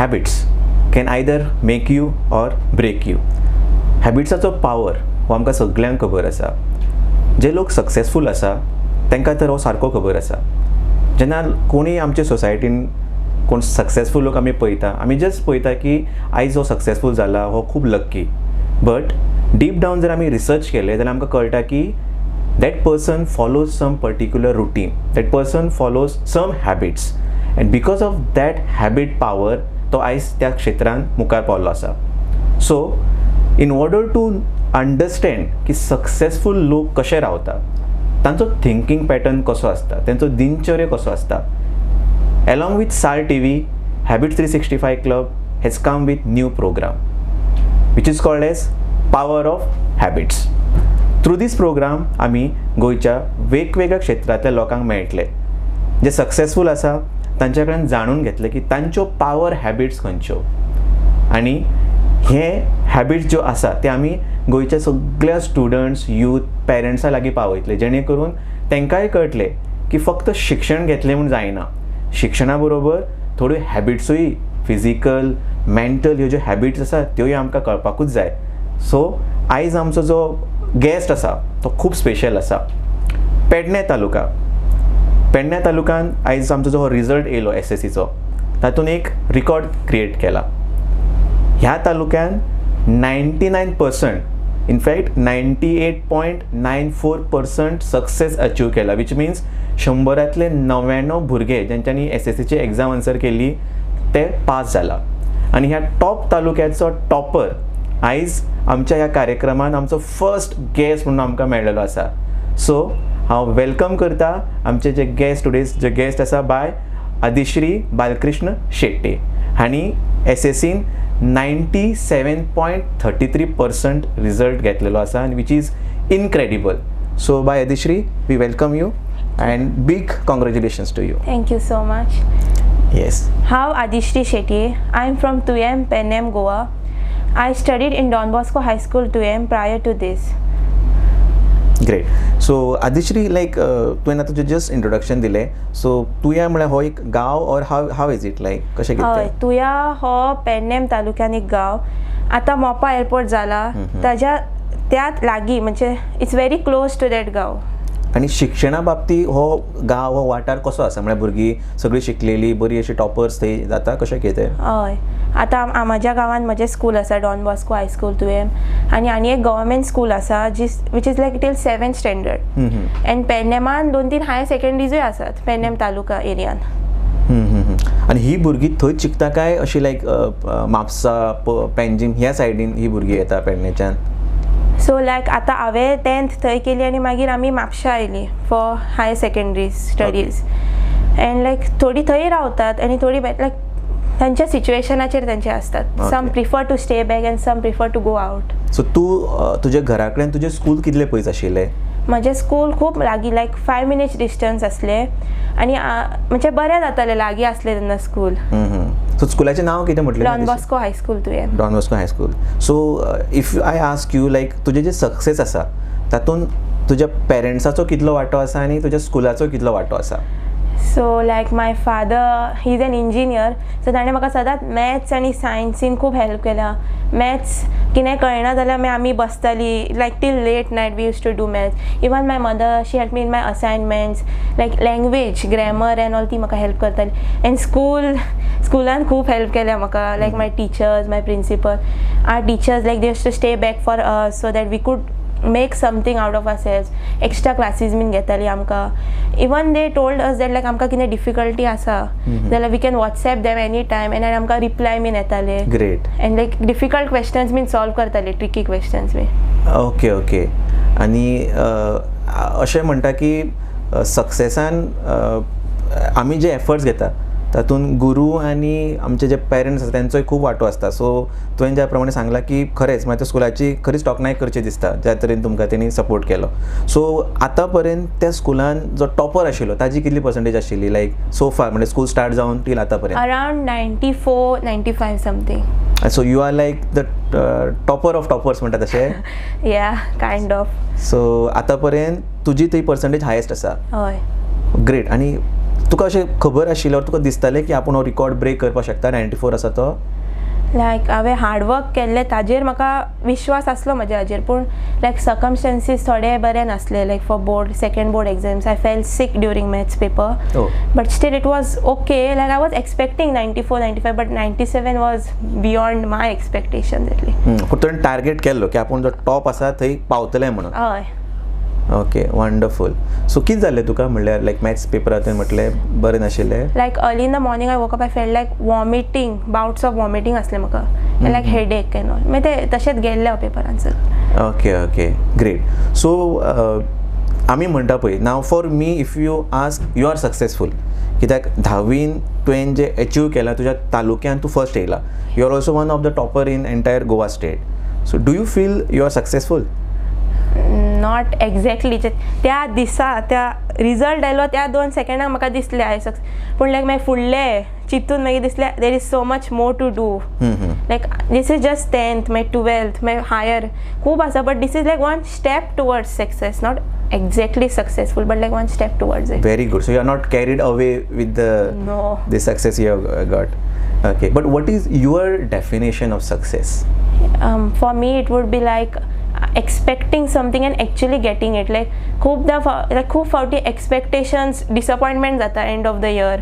Habits can either make you or break you. हॅबिट्साचो power हो आमकां सगळ्यांक खबर आसा. जे लोक सक्सेसफूल आसा तांकां तर हो सारको खबर आसा. जेन्ना कोणीय आमचे सोसायटीन कोण सक्सेसफूल लोक आमी पळयता, आमी जस्ट पळयता की आयज हो सक्सेसफूल जाला हो खूब लक्की. बट डीप डावन जर आमी रिसर्च केले जाल्यार आमकां कळटा की that person follows some particular routine, that person follows some habits, and because of that habit power तो आयज त्या क्षेत्रान मुखार पावल्लो आसा. So in order to understand की सक्सेसफूल लोक कशे रावता, तांचो थिंकींग पॅटर्न कसो आसता, तांचो दिनचर्या कसो आसता, along with SAR TV, Habits 365 Club has come with new program which is called as Power of Habits. Through this program आमी गोंयच्या वेगवेगळ्या क्षेत्रांतल्या लोकांक मेळटले जे सक्सेसफूल आसा तांचे कडेन जाणून घेतले की तांच्यो पावर हॅबिट्स खंयच्यो, आनी हे हॅबिट्स ज्यो आसा ते आमी गोंयच्या सगळ्या स्टुडंट्स, यूथ, पेरंट्सां लागीं पावयतले, जेणे करून तांकांय कळटले की फक्त शिक्षण घेतलें म्हूण जायना. शिक्षणा बरोबर थोड्यो हॅबिट्सूय, फिजिकल, मेंटल, ह्यो ज्यो हॅबिट्स आसा त्योय आमकां कळपाकूच जाय. सो आयज आमचो जो गेस्ट आसा तो खूब स्पेशल आसा. पेडणे तालुक्यान आयज आमचो जो रिजल्ट येयलो SSCचो, तातूंत एक रिकॉर्ड क्रिएट केला. ह्या तालुक्यान 99%, इनफॅक्ट 98.94% सक्सेस अचीव केला, विच मिन्स 100तले 99 भुरगे जेंच्यांनी SSCची एग्जाम आन्सर केली ते पास जाला. आनी ह्या टॉप तालुक्याचो टॉपर आयज आमच्या ह्या कार्यक्रमान आमचो फर्स्ट गेस्ट म्हणून आमकां मेळ्ळेलो आसा. सो हांव वेलकम करता आमचे जे गेस्ट आसा बाय आदिश्री बालकृष्ण शेट्टे. हांणी SSCन 97.33% रिजल्ट घेतलेलो आसा, विच इज इनक्रेडिबल. सो बाय Adishree, we welcome you and big congratulations to you. Thank you so much. Yes. How Adishri Shetty. I am from Tuyem, Pennem, Goa. I studied in Don Bosco High School, Tuyem prior to this. Great. So Adishri, like तुवें आतां just introduction दिले. So तुया म्हळ्यार हो एक गांव, or how is it like? कशें कितें? तुया हो पेडणेम तालुक्यान एक गांव. आतां मोपा एअरपोर्ट जाला, त्यात लागीं, म्हणजे it's very close to that गांव. आनी शिक्षणा बाबतींत हो गांव, हो वाठार कसो आसा? म्हळ्यार भुरगीं सगळीं शिकलेलीं, बरी अशी टॉपर्स थंय जाता, कशें कितें? हय, आतां म्हाज्या गांवांत म्हजें स्कूल आसा, डॉन बॉस्को हाय स्कूल तुवें, आनी एक गव्हर्मेंट स्कूल आसा which is like till 7th standard. And पेडणेमान 2-3 हायर सेकंडरीजूय आसात पेडणेम तालुका एरियान. आनी ही भुरगीं थंयच शिकता काय अशी लायक म्हापसा, पेंजीम ह्या सायडीन ही भुरगीं येता पेडणेच्यान? सो लायक आतां हांवें 10th थंय केली आनी मागीर आमी म्हापशा आयली for higher secondary studies. And like थोडी थंय रावतात आनी थोडी लायक तांच्या सिच्युएशनाचेर तांचे आसतात. Some prefer to stay back and some prefer to go out. So तूं तुज्या घरा कडेन तुजें स्कूल कितले पयस आशिल्लें? म्हजें स्कूल खूब लागीं, लायक 5 minutes डिस्टन्स आसलें, आनी म्हणजे बरें जातालें लागीं आसलें तेन्ना स्कूल. सो स्कुलाचें नांव कितें म्हटलें? डॉन बॉस्को हाय स्कूल तुवें. Don Bosco High School. So if I ask you, like तुजें जें सक्सेस आसा तातूंत तुज्या पेरंट्साचो कितलो वांटो आसा आनी तुज्या स्कुलाचो कितलो वांटो आसा? So like my father, he is an engineer, so ताणें म्हाका सदांच मॅथ्स आनी सायन्सीन खूब हेल्प केल्या. मॅथ्स कितें कळना जाल्यार आमी बसतालीं, like till late night we use to do maths. Even my mother, she help me in my assignments, like language, grammar and all, ती म्हाका हेल्प करताली. एंड स्कुलान खूब हेल्प केल्या म्हाका, like my teachers, my principal, our teachers, like they use to stay back for us so that we could make something out of ourselves. Extra classes बीन घेतालीं आमकां. Even they told us that like आमकां कितें difficulty आसा जाल्यार we can WhatsApp them any time, and आमकां reply बीन येताले. Great. And like difficult questions बीन सॉल्व करताले, ट्रिकी क्वेश्चन्स बीन. ओके. आनी अशें म्हणटा की सक्सेसान आमी जे एफर्ट्स घेता तातूंत गुरू आनी आमचे जे पेरंट्स आसा तांचोय खूब वांटो आसता. सो तुवें ज्या प्रमाणे सांगलां की खरेंच मागीर त्या स्कुलाची खरीच तोखणाय करची दिसता, ज्या तरेन तुमकां तेणी सपोर्ट केलो. सो आतां पर्यंत त्या स्कुलान जो टॉपर आशिल्लो ताजी कितली पर्संटेज आशिल्ली, लायक सो फार, म्हणजे स्कूल स्टार्ट जावन टील आतां पर्यंत? Around 94-95 something. So you are like the topper of toppers म्हणटा तशें? या, कायंड ऑफ. सो आतां पर्यंत तुजी थंय पर्संटेज हायेस्ट आसा? हय. ग्रेट. आनी तुका अशें खबर आशिल्लें तुका दिसतालें की आपूण हो रिकॉर्ड ब्रेक करपाक शकता 94 आसा तो? लायक हांवें हार्डवर्क केल्लें ताजेर म्हाका विश्वास आसलो म्हज्या हाजेर, पूण लायक सर्कमस्टेंसीस थोडे बरे नासले. Like for board second board exams I fell sick during maths paper, but still it was okay. Like I was expecting 94, 95, but 97 was beyond my expectations इतली. पूण तुवें टार्गेट केल्लो की आपूण जो टॉप आसा थंय पावतलें म्हणून. हय. Okay, wonderful. सो कितें जाल्लें तुका म्हणल्यार लायक मॅथ्स पेपरांत तुवें म्हटलें बरें नाशिल्लें? Like early in the morning I woke up, I felt like vomiting, bouts of vomiting असलें म्हाका, लायक हेडेक एंड ऑल. मागीर ते तशेंच गेल्ले पेपरांचेर. Okay, great. सो आमी म्हणटा पळय, now for me if you ask you are successful, कित्याक 10वीन तुवें जें अचीव केलां तुज्या तालुक्यान तूं फर्स्ट येयला. You are also one of the topper in entire Goa state. So do you feel you are successful? Not exactly. त्या दिसा त्या रिजल्ट आयलो त्या 2 सेकंडाक म्हाका दिसलें हांव पूण लायक मागीर फुडले चिंतून मागीर दिसलें there is so much more to do. Like this is just 10th मागीर 12th मागीर हायर खूब आसा, but this is like one step towards success. Not exactly successful, but like one step towards it. Very good. So you are not carried away with the success you have got. Okay, but what is your definition of success? For me it would be like expecting something and actually getting it. Like खूब फावटी expectations डिसअपॉयंटमेंट जाता end of the year.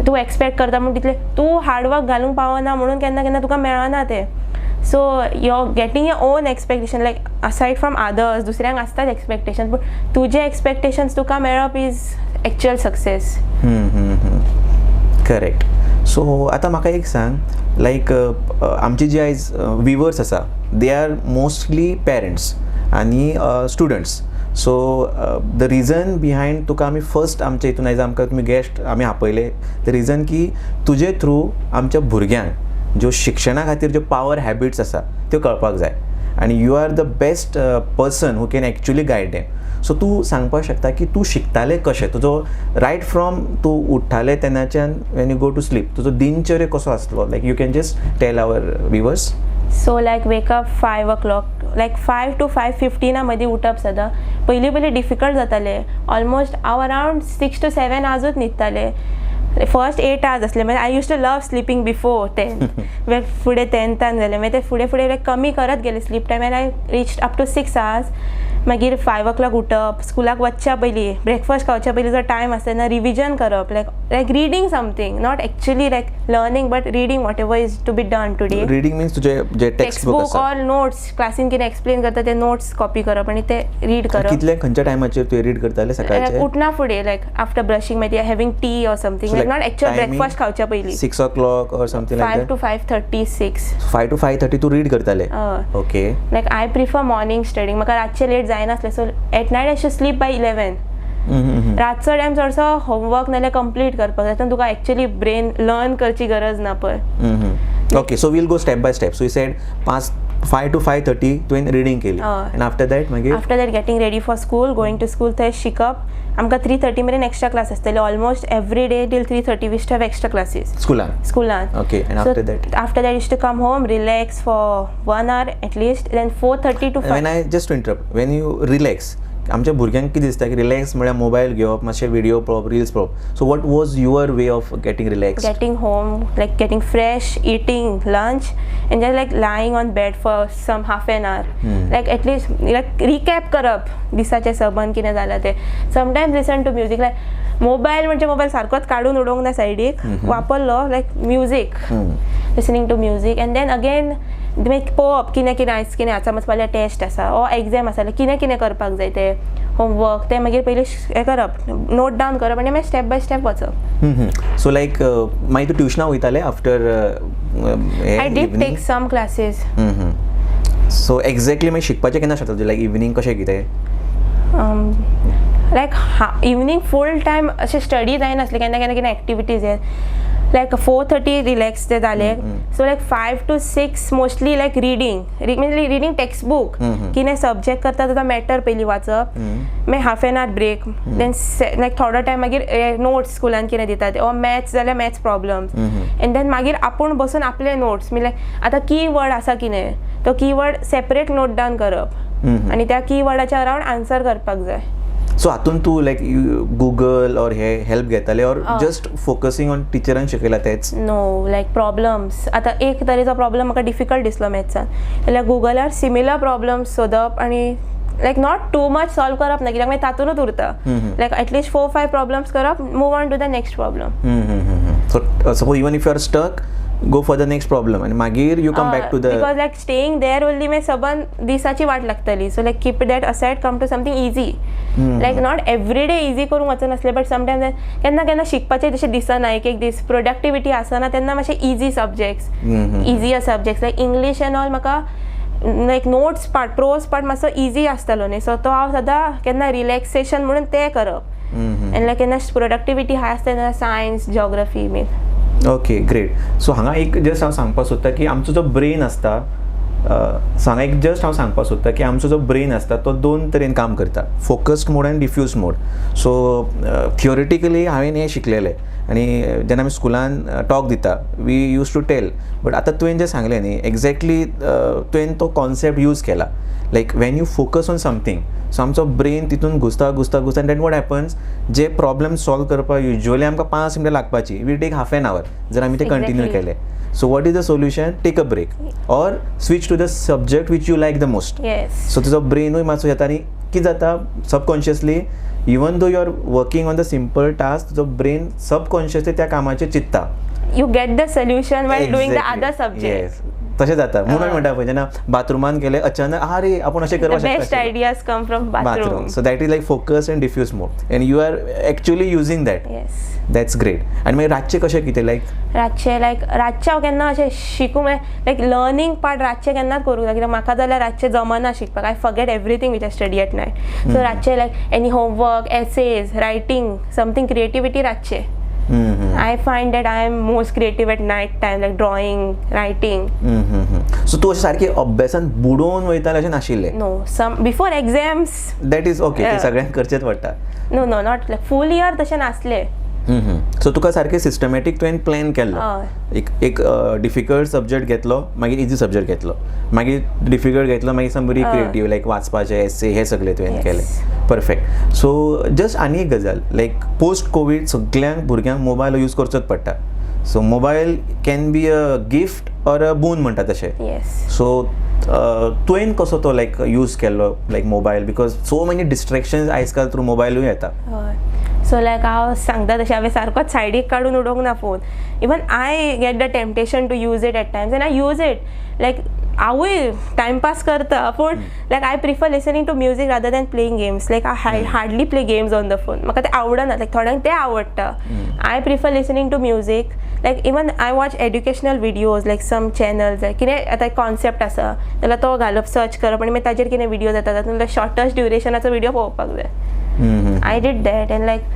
तूं expect करता म्हणून तितलें तूं hard work घालूंक पावना म्हणून केन्ना केन्ना तुका मेळना तें. So you are getting your own expectation, like aside from others दुसऱ्यांक आसतात एक्सपेक्टेशन, पूण तुजे एक्सपेक्टेशन्स तुका मेळप is actual success. Correct. So आतां म्हाका एक सांग, लायक आमची जी आयज विवर्स आसा दे आर मोस्टली पेरंट्स आनी students. So the reason behind तुका आमी फर्स्ट आमच्या हितून आयज आमकां तुमी गेस्ट आमी आपयले, द रिजन की तुजे थ्रू आमच्या भुरग्यांक ज्यो शिक्षणा खातीर ज्यो पावर हॅबिट्स आसा त्यो कळपाक जाय, आनी you are the best person who can actually guide them. So तूं सांगपाक शकता की तूं शिकतालें कशें, तुजो रायट फ्रॉम तूं उठ्ठालें तेन्नाच्यान when you go to sleep तुजो दिनचर्या कसो आसलो, like you can just tell our viewers. So like wake up 5 o'clock, like 5 to 5:15 मदीं उठप सदां. पयलीं डिफिकल्ट जातालें. ऑलमोस्ट हांव अरावंड 6 to 7 आवर्सूच न्हिदतालें. फर्स्ट 8 hours आसले, मागीर I use to love sleeping before 10. मागीर फुडें 10th जालें, मागीर ते फुडें लायक कमी करत गेलें स्लीप टायम, आनी I reached up to 6 hours. मागीर 5 o'clock उठप, स्कुलाक वचच्या पयलीं ब्रेकफास्ट खावच्या पयलीं जो टायम आसता तेन्ना रिविजन करप, like reading something, not actually like learning but reading whatever is to be done today. Reading means तुजे जे टेक्स्ट बुक ऑर नोट्स क्लासीन कितें एक्सप्लेन करता ते नोट्स कॉपी करप आनी ते रीड करप. कितले खंयच्या टायमाचेर तुवें रीड करताले सकाळचे? उठना फुडें, लायक आफ्टर ब्रशिंग मागीर having tea or something, like not actual breakfast खावच्या पयलीं. 6 o'clock or something like that? 5 to 5:30, 6. 5 to 5:30 तूं रीड करताले? Okay. Like I prefer morning studying. म्हाका रातचे लेट जायनासलें, so at night I should sleep by 11. रातचो time चडसो homework नाल्यार कंप्लीट करपाक जाय, तेन्ना तुका एक्चुअली ब्रेन लर्न करची गरज ना पळय. Okay, so we'll go step by step. So you said 5 to 5:30 तुवें रिडींग केली, आनी आफ्टर दॅट मागीर? After that getting ready for school, going to school, थंय शिकप. आमकां 3:30 मेरेन एक्स्ट्रा क्लास आसतले. Almost every day till 3:30 we have extra classes स्कुलान. Okay, and after that use to come home, relax for 1 hour at least, then 4:30 to 5. When I just interrupt, Wien you relax, आमच्या भुरग्यांक कितें दिसता की relax म्हळ्यार mobile घेवप, मातशे video पळोवप, रिल्स पळोवप. So what was your way of getting relax? Getting home, like getting fresh, eating lunch, and just like lying on bed for some half an hour, like at least like recap करप दिसाचें सबंद कितें जालां तें. Sometimes listen to music, like mobile म्हणजे mobile सारकोच काडून उडोवंक ना सायडीक, वापरलो like music, listening to music, and then again मागीर पळोवप कितें कितें आयज कितें आसा. समज टेस्ट आसा ओ एग्जाम आसा, कितें कितें करपाक जाय तें होमवर्क, तें मागीर पयलीं हें करप, नोट डावन करप, आनी मागीर स्टेप बाय स्टेप वचप. सो लायक मागीर तूं ट्युशनाक वयतालें after? I did take some classes. So exactly मागीर शिकपाचें केन्ना स्टार्ट जालें, लायक इवनिंग कशें कितें? लायक इवनिंग फूल टायम अशें स्टडी जायनासलें, केन्ना केन्ना कितें एक्टिविटीज लायक 4:30 रिलॅक्स ते जाले. So like 5 to 6 mostly like reading text book, कितें सब्जेक्ट करता तो मॅटर पयलीं वाचप, मागीर half an hour break, then लायक थोडो टायम मागीर नोट्स स्कुलान कितें दितात ओ मॅथ्स जाल्यार मॅथ्स प्रॉब्लम्स, एंड देन मागीर आपूण बसून आपले नोट्स लायक आतां की वर्ड आसा कितें तो की वर्ड सेपरेट नोट डावन करप, आनी त्या की वर्डाच्या अरावंड आन्सर करपाक जाय. सो हातून तूं लायक गुगल ऑर हे हेल्प घेताले ऑर जस्ट फोकसिंग ऑन टिचरान शिकयला तेच? नो, लायक प्रॉब्लम्स आतां एक तरेचो प्रॉब्लम म्हाका डिफिकल्ट दिसलो मॅथ्सान जाल्यार गुगलार सिमिलर प्रॉब्लम्स सोदप आनी like not too much solve करप ना, कित्याक मागीर तातूंतच उरता. लायक एटलीस्ट 4-5 प्रॉब्लम्स करप, move on to the next problem. So suppose even if you are stuck, go for the next problem and मागीर you come back to the, because like staying there only may सबन दिसाची वाट लागतली. So like keep that aside, come to something easy. Like not every day easy करूंक वचन असले, but sometimes केन्ना केन्ना शिकपाचें तशें दिसना, एक एक दीस प्रोडक्टिविटी आसना तेन्ना मातशे इजी सब्जेक्ट्स, इजियर सब्जेक्ट्स लायक इंग्लीश एंड ऑल म्हाका लायक नोट्स पार्ट, प्रोज पार्ट मातसो इजी आसतालो न्ही, सो तो हांव सदां केन्ना रिलॅक्सेशन म्हणून तें करप. एंड लायक केन्ना प्रोडक्टिविटी हाय आसता तेन्ना सायन्स, जियोग्राफी बीन. Okay, great. सो हांगा एक जस्ट हांव सांगपाक सोदता की आमचो जो ब्रेन आसता, हांगा एक जस्ट हांव सांगपाक सोदता की आमचो जो ब्रेन आसता तो 2 तरेन काम करता, फोकस्ड मोड आनी डिफ्यूज मोड. सो थियोरिटिकली हांवें हें शिकलेलें आनी जेन्ना आमी स्कुलान टॉक दिता we use to tell, but आतां तुवें जें सांगलें न्ही एक्झॅक्टली तुवें तो कॉन्सेप्ट यूज केला. Like when you focus on something, so आमचो ब्रेन तितून घुसता एंड दॅन वॉट हॅपन्स, जे प्रॉब्लम सॉल्व करपाक युजली आमकां 5 मिनटां लागपाची will take half an hour जर आमी ते कंटिन्यू केले. So what is the solution? Take a break or switch to the subject which you like the most. So तुजो ब्रेनूय मातसो येता आनी कितें जाता subconsciously, even though you are working on the simple task, तुजो ब्रेन सबकॉन्शियसली त्या कामाचेर चिंतता. You get the solution while doing the other subject. तशें जाता म्हणून म्हणटा पळय जेन्ना बाथरुमान गेले अचानक अरे आपूण अशें करपाक शकता. Best ideas come from bathroom. So that is like focus and diffuse mode and you are actually using that. That's great. आनी मागीर रातचें कशें कितें लायक रातचें हांव केन्ना अशें शिकूंक लायक लर्नींग पार्ट रातचें केन्नाच करूंक ना, कित्याक म्हाका जाल्यार रातचें जमना शिकपाक. I forget everything which I study at night. So रातचें like any homework, essays, writing, something creativity रातचें. I find that I am most creative at night time, like drawing, writing. So तूं अशें सारकी अभ्यासान बुडोवन वयतालें अशें नाशिल्लें? No, some before exams. That is okay, तें सगळ्यांक करचेंच पडटा. No, not like full year तशें नासलें. सो तुका सारकें सिस्टमॅटीक तुवें प्लॅन केल्लो. एक डिफिकल्ट सब्जेक्ट घेतलो, मागीर इजी सब्जेक्ट घेतलो, मागीर डिफिकल्ट घेतलो, मागीर सम बरी क्रिएटीव लायक वाचपाचें, एसे, हे सगळें तुवें केलें. परफेक्ट. सो जस्ट आनी एक गजाल, लायक पोस्ट कोवीड सगळ्यांक भुरग्यांक मोबायल यूज करचोच पडटा. So mobile can be a gift or a बून म्हणटा तशें. सो तुवें कसो तो लायक यूज केल्लो like mobile, because so many distractions आयज काल थ्रू मोबायलूय येता. सो लायक हांव सांगता तशें हांवें सारकोच सायडीक काडून उडोवंक ना phone. Even I get the temptation to use it at times and I use it. Like हांवूय टायमपास करता, पूण like I prefer listening to music rather than playing games. Like I hardly play games on the phone. म्हाका ते आवडना. Like थोड्यांक ते आवडटा. I prefer listening to music. Like even I watch educational videos, like some channels कितें आतां concept आसा जाल्यार तो घालप, सर्च करप आनी मागीर ताजेर कितें विडियो जाता तातूंतलो शॉर्टस्ट ड्युरेशनाचो विडियो पळोवपाक जाय. I did that and like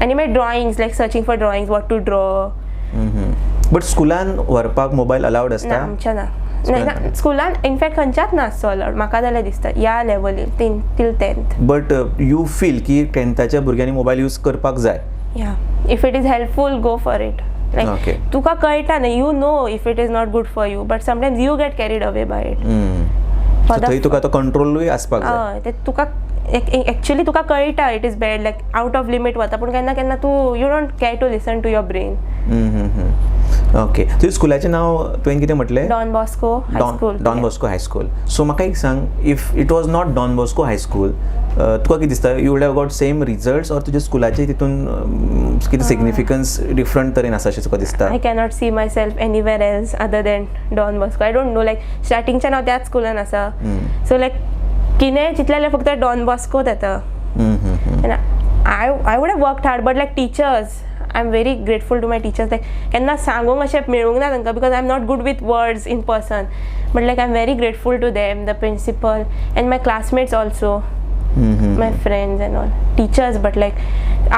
and my drawings, like searching for drawings, what to draw. But स्कुलान व्हरपाक मोबायल अलाउड आसता? आमच्या ना स्कुलान इनफॅक्ट खंयच्याच नासतो अलाउड म्हाका जाल्यार दिसता ह्या लेवलीर till 10th. But you feel की 10thच्या भुरग्यांनी मोबायल यूज करपाक जाय? If it is helpful go for it. Like तुका कळटा न्ही, you know if it is not good for you, but sometimes you get carried away by it. थंय तुका तो कंट्रोलूय आसपाक जाय. ते तुका एक्चुअली तुका कळटा it is bad, like out of limit वता, पूण केन्ना केन्ना तूं you don't care to listen to your brain. Okay. तुवें स्कुलाचें नांव तुवें कितें म्हटलें? Don Bosco High School. Don Bosco High School. So म्हाका एक सांग, if it was not Don Bosco High School, तुका कितें दिसता you would have got same results or तुज्या स्कुलाचे तितून कितें सिग्निफिकन्स डिफरंट तरेन आसा अशें तुका दिसता? I cannot see myself anywhere else other than Don Bosco. I don't know, like स्टार्टिंगच्यान हांव त्याच स्कुलान आसा, सो लायक कितें चिंतलें जाल्यार फक्त डॉन बॉस्कोत येता. I would have worked hard, but like teachers, I'm very grateful to my teachers. Like केन्ना सांगूंक अशें मेळूंक ना तांकां, because I'm not good with words in person, but like I'm very grateful to them, the principal and my classmates also, my friends and all teachers, but like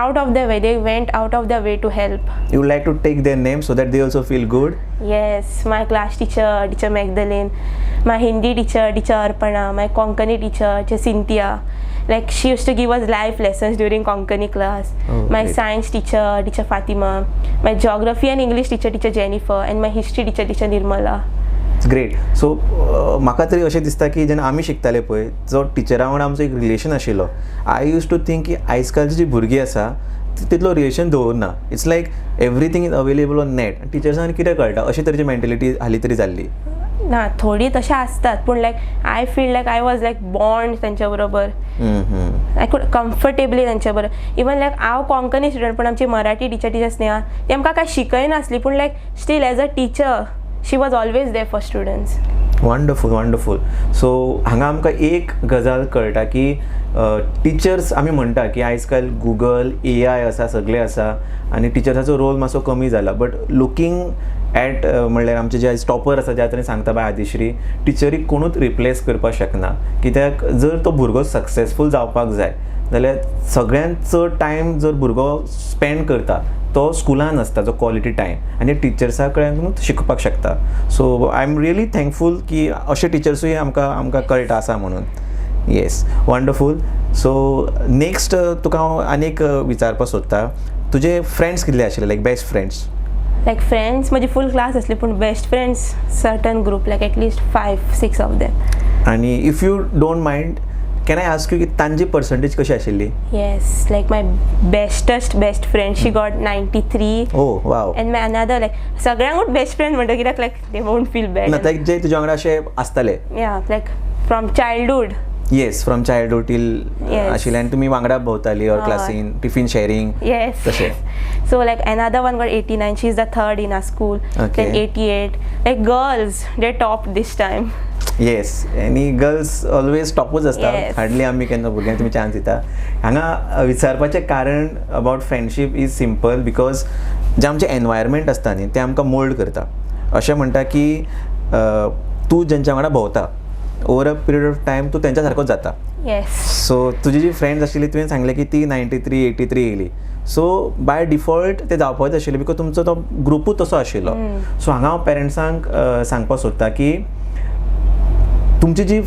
out of their way, they went out of their way to help. You would like to take their names so that they also feel good? Yes, my class teacher Magdalene, my Hindi teacher Arpana, my Konkani teacher Cynthia. Like she used to give us life lessons during Konkani class. My science teacher Fatima, my geography and English teacher Jennifer, and my history teacher Nirmala. Great. So म्हाका तरी अशें दिसता की जेन्ना आमी शिकताले पळय जो टिचरा वांगडा आमचो एक रिलेशन आशिल्लो, आय यूज टू थिंक की आयज कालची जी भुरगीं आसा तितलो रिलेशन दवरना. It's like everything is available on net. टिचर्सांक कितें कळटा अशी तरेची मेंटेलिटी हालीं तरी जाल्ली. ना थोडी तशें आसतात पूण like I feel like I was like bond तेंच्या बरोबर. आय कूड कम्फर्टेबली तेंच्या बरोबर. इवन लायक हांव कोंकणी स्टुडंट पूण आमची मराठी टिचर स्नेहा ती आमकां काय शिकयनासली पूण like still as a teacher she was always there for students. Wonderful wonderful. So हांगा आमकां एक गजाल कळटा की टिचर्स आमी म्हणटा की आयज काल गुगल AI आसा सगळें आसा आनी टिचर्साचो रोल मातसो कमी जाला. बट लुकींग ॲट म्हणल्यार आमचे जे आयज टॉपर आसा ज्या तरेन सांगता बाय आदिश्री, टिचरीक कोणूच रिप्लेस करपाक शकना. कित्याक जर तो भुरगो सक्सेसफूल जावपाक जाय जाल्यार सगळ्यांत चड टायम जर भुरगो स्पेंड करता तो स्कुलान आसता जो क्वॉलिटी टायम आनी टिचर्सा कडल्यानूच शिकपाक शकता. So I am really thankful की अशे टिचर्सूय आमकां कळटा आसा म्हणून. Yes wonderful. सो नेक्स्ट तुका हांव आनीक विचारपाक सोदता, तुजे फ्रेंड्स कितले आशिल्ले like best friends? Like friends म्हजी फूल क्लास आसली पूण best friends certain group like at least 5-6 of them. आनी if you don't mind can I ask you की तांची पर्संटेज कशी आशिल्ली? Yes like my best friend she got 93. Oh wow. And my another like सगळ्यांकूच best friend म्हणटा कित्याक like they won't feel bad. ना like जे तुज्या वांगडा अशे आसताले? Yeah like from childhood. Yes from childhood till आशिल्ले आनी तुमी वांगडा भोंवताली ऑर क्लासीन tiffin sharing? Yes. So like another one got 89. She's the third in our school. Okay. Then 88. Like girls, they topped this time. Yes आनी girls always टॉपूच आसता. Yes. Hardly आमी केन्ना भुरग्यांक तुमी चान्स दिता. हांगा विचारपाचें कारण about friendship is simple because जे आमचें एनवायरमेंट आसता न्ही तें आमकां मोल्ड करता. अशें म्हणटा की तूं जेंच्या वांगडा भोंवता over a period of time तूं तेंच्या सारकोच जाता. Yes. सो तुजी जी फ्रेंड्स आशिल्ली तुवें सांगलें की ती 93, 83 येयली. सो बाय डिफॉल्ट ते जावपाच आशिल्लें बिकॉज तुमचो तो ग्रुपूच तसो आशिल्लो. सो हांगा हांव पेरंट्सांक सांगपाक सोदता की तुमची जी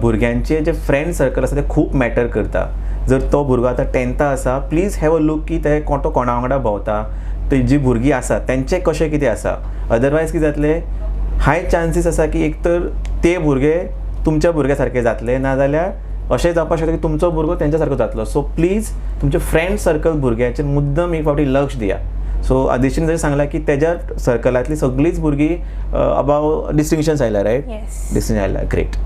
भुरग्यांचे जे फ्रेंड सर्कल आसा ते खूब मॅटर करता. जर तो भुरगो आतां 10th आसा प्लीज हॅव अ लूक की ते तो कोणा वांगडा भोंवता, ते जी भुरगीं आसा तेंचें कशें कितें आसा. अदरवायज कितें जातलें हाय चान्सीस आसा की एक तर ते भुरगे तुमच्या भुरग्या सारके जातले नाजाल्यार अशें जावपाक शकता की तुमचो भुरगो तेंच्या सारको जातलो. सो प्लीज तुमचे फ्रेंड सर्कल भुरग्याचेर मुद्दम एक फावटी लक्ष दिया. सो आदिश्रीन जर सांगला की तेज्या सर्कलांतली सगळीच भुरगीं अबाव डिस्टिंक्शन्स आयला रायट? Yes. डिस्टिंक्शन आयला. ग्रेट.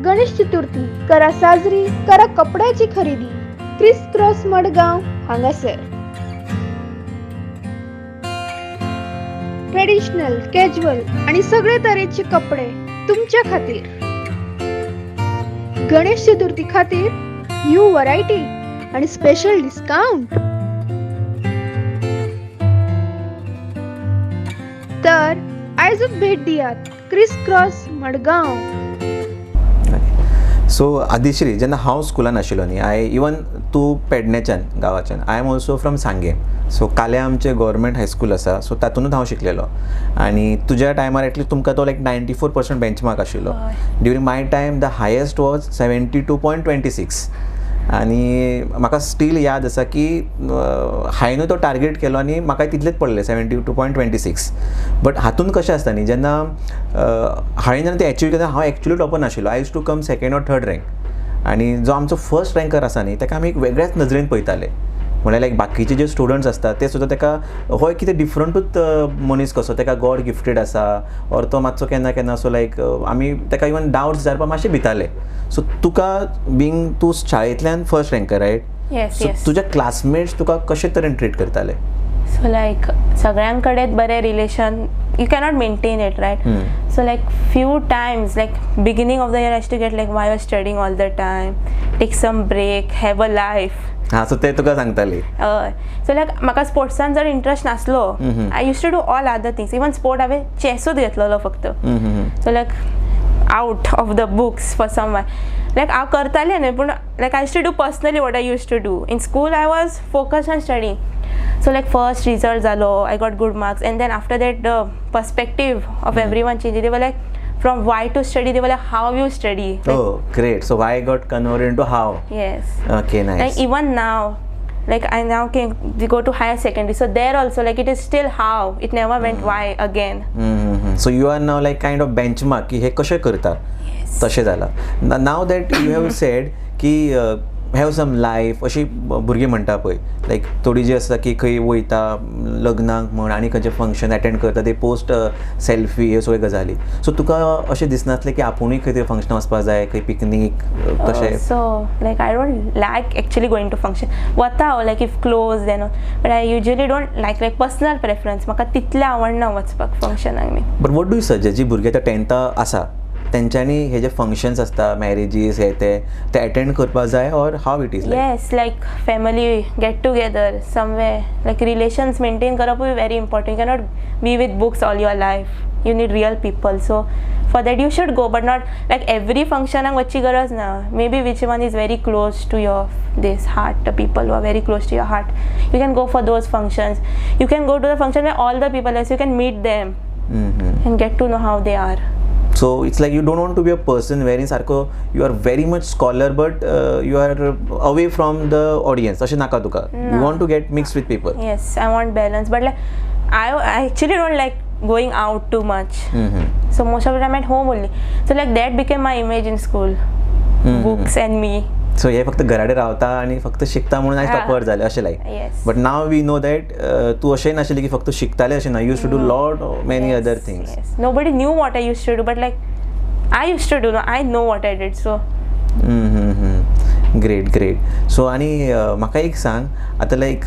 गणेश चतुर्थी करा साजरी, करा कपड्याची खरेदी क्रिस क्रॉस मडगांव हांगासर. ट्रेडिशनल, कॅज्युअल आणि सगळे तरेचे कपडे तुमच्या खातीर. गणेश चतुर्थी खातीर न्यू व्हरायटी आणि स्पेशल डिस्काउंट. तर आयजूच भेट दियात criss cross Madgaon. So Adishree जेन्ना हांव स्कुलान आशिल्लो न्ही इवन तूं पेडणेच्यान गांवाच्यान आय एम ऑल्सो फ्रॉम सांगे. सो काल्या आमचें गव्हर्मेंट हायस्कूल आसा सो तातूंतूच हांव शिकलेलो. आनी तुज्या टायमार एटलीस्ट तुमकां तो लायक 94% बेंचमार्क आशिल्लो. During my time the highest was 72.26. आनी म्हाका स्टील याद आसा की हांवें तो टार्गेट केलो आनी म्हाका तितलेच पडले 72.26. बट हातूंत कशें आसता न्ही जेन्ना हांवें जेन्ना तें एचीव केलें हांव एक्चुअली टॉपर नाशिल्लो. I use to come second or third rank. आनी जो आमचो फर्स्ट रँकर आसा न्ही ताका आमी एक वेगळ्याच नजरेन पळयताले. म्हळ्यार लायक बाकीचे जे स्टुडंट्स आसता ते सुद्दां ताका हो कितें डिफरंटूच मनीस कसो ताका गॉड गिफ्टेड आसा ऑर तो मातसो केन्ना केन्ना असो लायक आमी ताका इवन डावट्स विचारपाक मातशे भिताले. सो तुका बींग तूं शाळेंतल्यान फर्स्ट रँकर रायट? Yes, सो yes. तुज्या क्लासमेट्स तुका कशे तरेन ट्रीट करताले? So like सगळ्यां कडेन बरें relation you cannot maintain it, right? So like few times like beginning of the year I used to get like why you're studying all the time, take some break, have a life. हां so ते तुका सांगताली. So लायक म्हाका स्पोर्ट्सान जर interest नासलो I use to do all other things. Even sport हांवें चॅसूच घेतलेलो फक्त. So like out of the books for some one like हांव करतालें न्ही पूण like I use to do personally what I use to do. In school I was focused on studying. So like first result zalo, I got good marks, and then after that the perspective of everyone changed. They were like, from why to study, they were like, how you study. Like, Oh, great. So why got converted into how? yes. Okay, nice. Like even now, like I now can go to higher secondary, so there also like it is still how, it never went why again. So you are now like kind of benchmark की हे कशें करता तशें जालां. Now that you have said की have some life अशी भुरगीं म्हणटा पळय, लायक थोडी जी आसता की खंय वयता लग्नाक म्हण आनी खंयचें फंक्शन अटेंड करता ते पोस्ट सेल्फी ह्यो सगळ्यो गजाली. सो तुका अशें दिसनासलें की आपुणूय खंय तरी फंक्शनाक वचपाक जाय, खंय पिकनीक तशें? So like I don't like actually going to function. वता like if close then all. But I usually don't like personal preference. म्हाका तितलें आवडना वचपाक फंक्शनाक मी. But what do you suggest जी भुरगीं आतां 10th आसा तेंच्यांनी हे जे फंक्शन्स आसता मॅरेजीस हे ते अटेंड करपाक जाय, or how it is like? Yes, like family get together somewhere. Like relations maintain करप is very important. You cannot be with books all your life. You need real people. So for that you should go, but not like every function ang vachi garaz na. Maybe which one is very close to your this heart, the people who are very close to your heart. You can go for those functions. You can go to the function where all the people are, so you can meet them and get to know how they are. So it's like you don't want to be a person wherein सारको you are very much scholar but you are away from the audience. अशें नाका तुका. You want to get mixed with people. Yes, I want balance, but like I actually don't like going out too much. So most of the time at home only. So like that became my image in school. Books and me. So हे फक्त घराडे रावता आनी फक्त शिकता म्हणून आयज topper जाले अशें like. Yes. But now we know that तूं अशें नाशिल्लें की फक्त शिकतालें अशें ना, used to do lot many other things. Yes. Nobody knew what I used to do, but like I used to do. I know what I did. So great. So आनी म्हाका एक सांग, आतां लायक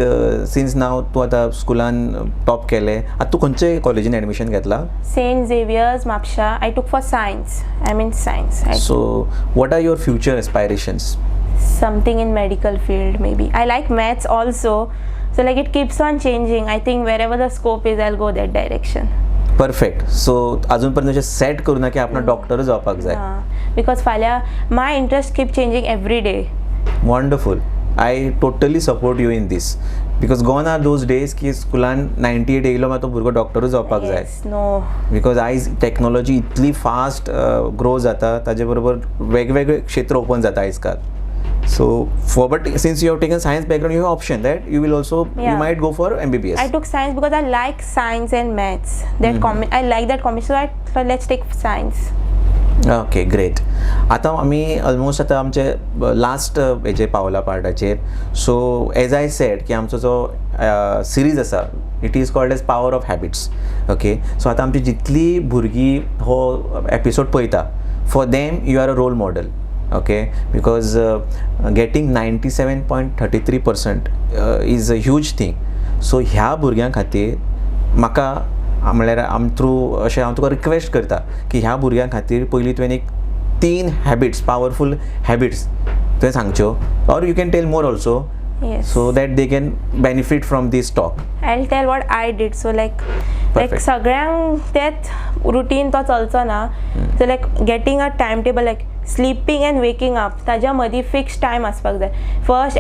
सिन्स नाव तूं आतां स्कुलान टॉप केलें, आतां तूं खंयचे कॉलेजीन एडमिशन घेतलां? St. Xavier's, Mapsha. I took for science. I'm in science. So what are your future aspirations? Something in medical field maybe. I like maths also. So like it keeps on changing. I think wherever the scope is, I'll go that direction. Perfect. So अजून पर्यंत अशें set करूं ना की आपणा डॉक्टरूच जावपाक जाय. Because फाल्यां my interest keep changing every day. Wonderful. I totally support you in this, because gone are those days की स्कुलान 98 येयलो मागीर तो भुरगो डॉक्टरूच जावपाक जाय. Yes, no. बिकॉज आयज टॅक्नॉलॉजी इतली फास्ट ग्रो जाता, ताजे बरोबर वेगवेगळे क्षेत्र ओपन जाता आयज काल. So but since you have taken science background, you have option that you will also you might go for MBBS. I took science because I like science and maths. That I like that combination. So I thought let's take science. Okay great. आतां आमी almost आतां आमचे last हेचेर पावला पार्टाचेर. So as I said की आमचो जो सिरीज आसा it is called as power of habits. Okay, so आतां आमची जितली भुरगीं हो एपिसोड पळयता, for them you are a role model. Okay, because getting 97.33% is a huge thing. So ह्या भुरग्यां खातीर म्हाका म्हळ्यार थ्रू अशें हांव तुका रिक्वेस्ट करता की ह्या भुरग्यां खातीर पयलीं तुवें एक 3 हॅबिट्स, पावरफूल हॅबिट्स तुवें सांगच्यो, or you can tell more also, Yes. so that they can benefit from this talk. I'll tell what I did. So like Perfect. सगळ्यांक तेच रुटीन तो चलचो ना. So like getting a timetable, like sleeping and waking up, ताज्या मदीं fix time आसपाक जाय.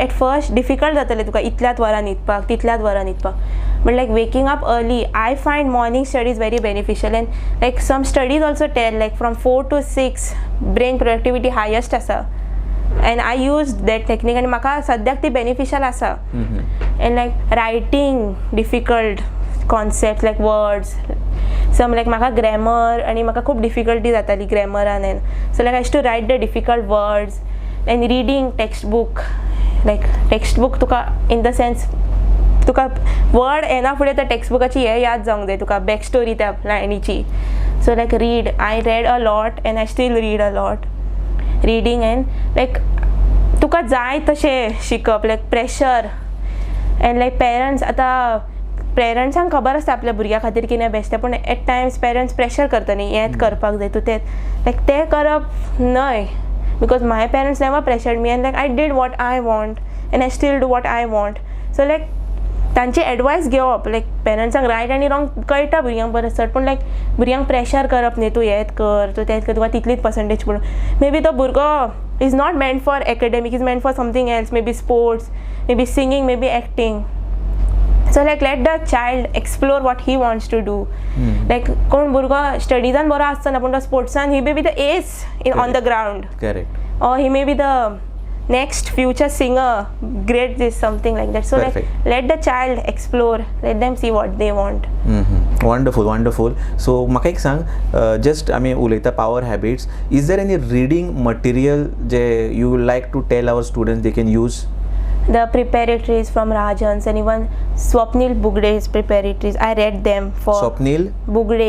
At first difficult जातलें तुका इतल्याच वरां न्हिदपाक, तितल्याच वरां न्हिदपाक. But like waking up early, I find morning studies very beneficial, and like some studies also tell like from 4 to 6 brain productivity highest आसा. And I used that technique and म्हाका सद्याक ती beneficial आसा. And like writing difficult concepts like words, some like म्हाका grammar आणि म्हाका खूब difficulty जाताली grammaraन. So like I used to write the difficult words. And reading textbook, like textbook Tuka in the sense Tuka word येना फुडें त्या टेक्स्टबुकाची हे याद जावंक जाय, तुका बॅक स्टोरी त्या लायनीची. So like read, I read a lot and I still read a lot. Reading and like तुका जाय तशें शिकप, like pressure and like parents, आतां पेरंट्सांक खबर आसता आपल्या भुरग्या खातीर कितें बेस्ट, पूण एट टायम्स पेरंट्स प्रेशर करता न्ही, हेंच करपाक जाय तूं तेंच, लायक तें करप न्हय. Because my parents never pressured me and like I did what I want and I still do what I want. So like तांची एडवायस घेवप, लायक पेरंट्सांक रायट आनी रॉंग कळटा भुरग्यांक बरें चड, पूण लायक भुरग्यांक प्रेशर करप न्ही, तूं हेंच कर, तूं तेंच कर, तुका तितलीच पर्संटेज पडून. मे बी तो भुरगो is not meant for academic, is meant for something else, may be sports, may be singing, may be acting. So like let the child explore what he wants to do. Like कोण भुरगो स्टडीजान बरो आसतना पूण तो स्पोर्ट्सान he may be the ace on the ground, correct. or he may be the next future singer, great this something like that. So Perfect. like let the child explore, let them see what they want. Wonderful. So म्हाका एक सांग, just आमी उलयता power habits, is there any reading material जे you like to tell our students they can use? The preparatories from Rajans and even Swapnil Bugde's preparatories, I read them for Swapnil Bugde,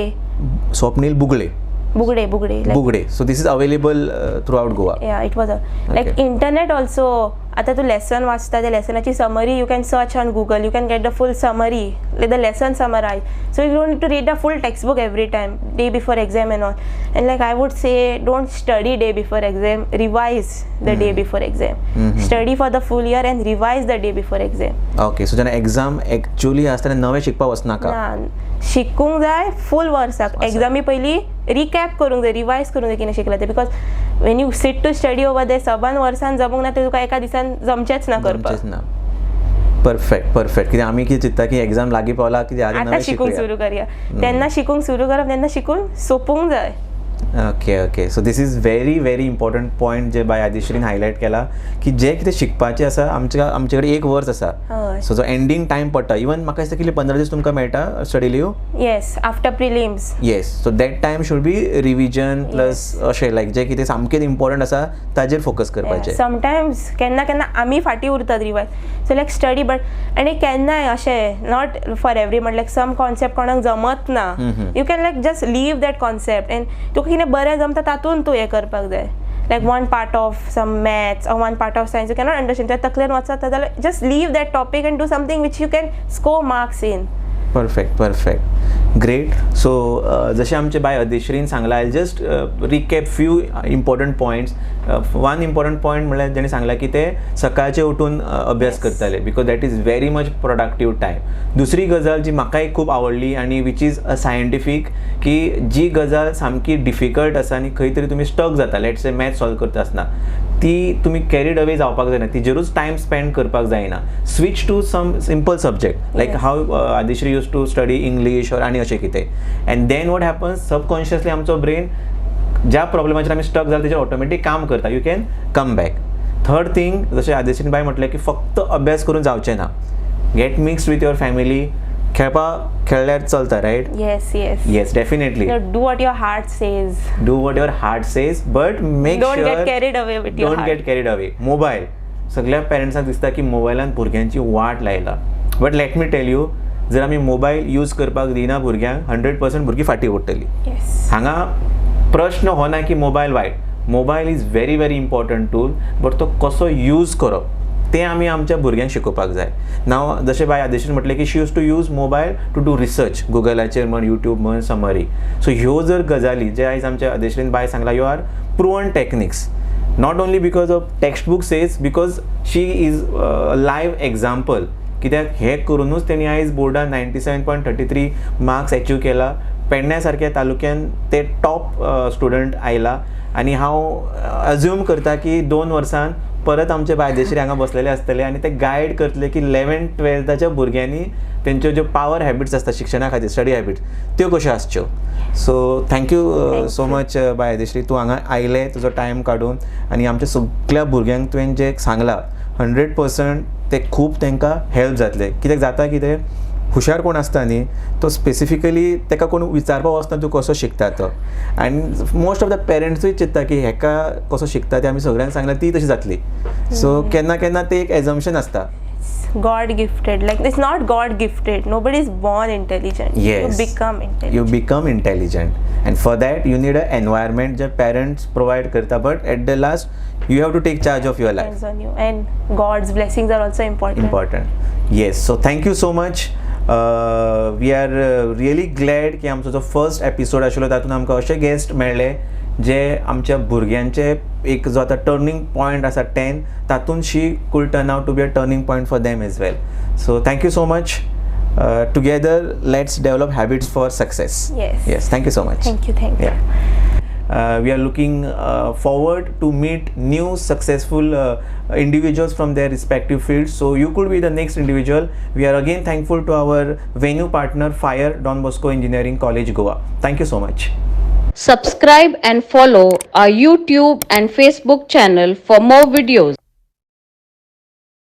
बुगले. like, Bugade. So this is available throughout Goa. yeah, it was like Okay. internet also. आता तू lesson वाचता, त्या लेसनाची summary you can search on Google, you can get the full summary, like the lesson summarized, so you don't need to read the full textbook every time day before exam and all. And like I would say, don't study day before exam, revise the day before exam. Study for the full year and revise the day before exam. Okay, so जेन्ना exam actually आसतना नवें शिकपाक वचनाका. शिकूंक जाय फूल वर्साक, examinee पयलीं recap करूंक जाय, रिवायज करूंक जाय कितें शिकलां तें, because when you sit to study over the 7 वर्सान जमूंक ना तें तुका एका दिसान जमचेंच ना करपाक. परफेक्ट. कित्याक आमी कितें चिंतता की एग्जाम लागीं पावला, कितें आतां आतां नवें शिकूंक शिकूया. सुरू करया, तेन्ना शिकूंक सुरू करप, तेन्ना शिकून सोंपूंक जाय. Okay. So this is very important point जे बाय आदिश्रीन हायलायट केला, की जे कितें शिकपाचें आसा आमचे कडेन 1 वर्स आसा. हय. सो जो एंडींग टायम पडटा, इवन म्हाका दिसता की 15 दीस तुमकां मेळटा study leave. Yes, after prelims. Yes, so that time should be revision plus अशें लायक जे कितें सामकें इम्पॉर्टंट आसा ताजेर फोकस करपाचें. समटायम्स केन्ना आमी फाटीं उरतात revise, so like study, but आनी केन्नाय अशें not for everyone, like some concept कोणाक जमत ना, you can like just leave that concept and तुका कितें बरें जमता तातूंत तूं हें करपाक जाय. Like one part of some maths or one part of science you cannot understand, त्या तकलेन वचत जाल्यार just leave that topic and do something which you can score marks in. Perfect. Great. So जशें आमचे बाय आदिश्रीन सांगला, I just recap few important points. One important point म्हणल्यार जेणे सांगला की ते सकाळचे उठून अभ्यास करताले, because that is very much productive time. दुसरी गजाल जी म्हाकाय खूब आवडली आनी वीच इज अ सायंटिफीक, की जी गजाल सामकी डिफिकल्ट आसा आनी खंय तरी तुमी स्टक जाता, लेट्स से मॅथ्स सॉल्व करता आसतना, ती तुमी कॅरीड अवे जावपाक जायना, तिजेरूच टायम स्पेंड करपाक जायना. Switch to some simple subject, like how Adishree used to study English और आनी अशें कितें, and then what happens, subconsciously आमचो ब्रेन ज्या प्रॉब्लेमाचेर आमी स्टक जाला तेजेर ऑटोमॅटीक काम करता. You can come back. Third thing, जशें आदिश्रीन बाय म्हटलें की फक्त अभ्यास करून जावचें ना, get mixed with your family. खेळल्यार चलता, right? Yes, definitely. Do what your heart says, but make don't sure get carried away with your don't heart. Get carried away. Mobile, सगळ्या पेरंट्सांक दिसता की मोबायलान भुरग्यांची वाट लायला, but let me tell you, जर आमी मोबायल यूज करपाक दिना भुरग्यांक, 100% भुरगीं फाटीं उरतलीं. हांगा प्रश्न हो ना की मोबायल वायट. Mobile is very important tool, but तो कसो यूज करप तें आमी आमच्या भुरग्यांक शिकोवपाक जाय. नाव जशें बाय आदिश्रीन म्हटलें की she use to use mobile to do research, गुगलाचेर म्हण, यूट्यूब म्हण, समरी. सो ह्यो जर गजाली जे आयज आमच्या आदिश्रीन बाय सांगला, you are proven techniques, not only because of textbook says, because she is live example. कित्याक हे करूनच तेणी आयज बोर्डान 97.33 मार्क्स अचीव केला. पेडण्या सारक्या तालुक्यान ते टॉप स्टुडंट आयला, आनी हांव अज्यूम करता की 2 वर्सान परत आमचे बायदेशीर हांगा बसलेले आसतले आनी ते गायड करतले की 11th-12thच्या भुरग्यांनी तेंच्यो ज्यो पावर हॅबिट्स आसता शिक्षणा खातीर, स्टडी हॅबिट्स, त्यो कश्यो आसच्यो. सो थँक्यू सो मच बायदेश्री, तूं हांगा आयलें, तुजो टायम काडून, आनी आमच्या सगळ्या भुरग्यांक तुवें जें सांगलां 100% ते खूब तांकां हेल्प जातलें. कित्याक जाता कितें, हुशार कोण आसता न्ही, तो स्पेसिफिकली ताका कोण विचारपाक वचना तूं कसो शिकता तो, आनी मोस्ट ऑफ द पेरंट्सूय चिंतता की हेका कसो शिकता तें आमी सगळ्यांक सांगल्यार ती तशी जातली. सो केन्ना ते एक एजम्पशन आसता. God gifted, like it's not God gifted, nobody is born intelligent. Yes, you become intelligent, and for that you need an environment that parents provide karta, but at the last you have to take charge of your life. Depends on you, and God's blessings are also important. Yes, so thank you so much. We are really glad की आमचो जो first episode आशिल्लो तातूंत आमकां अशे guest मेळ्ळे जे आमच्या भुरग्यांचे एक जो आतां टर्निंग पॉयंट आसा 10, तातूंत she could turn out to be a turning point for them as well. So thank you so much. Together let's develop habits for success. Yes, thank you so much. Thank you. Yeah. We are looking forward to meet new successful individuals from their respective fields. So you could be the next individual. We are again thankful to our venue partner Fire Don Bosco Engineering College, Goa. Thank you so much. Subscribe and follow our YouTube and Facebook channel for more videos.